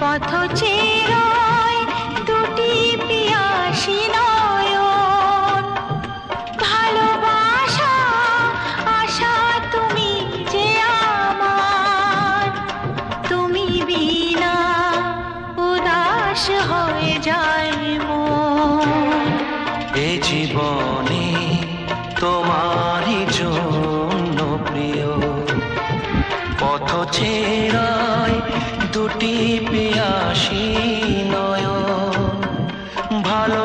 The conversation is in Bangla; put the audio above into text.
পথ চেরায় দুটি পিয়াসী নয়ন, ভালোবাসা আশা তুমি যে আমার, তুমি বিনা উদাস হয়ে যায় মন। এ জীবনে তোমারই জন্য প্রিয়, পথ ছেড়ায় দুটি পিয়াসী নয়ন, ভালো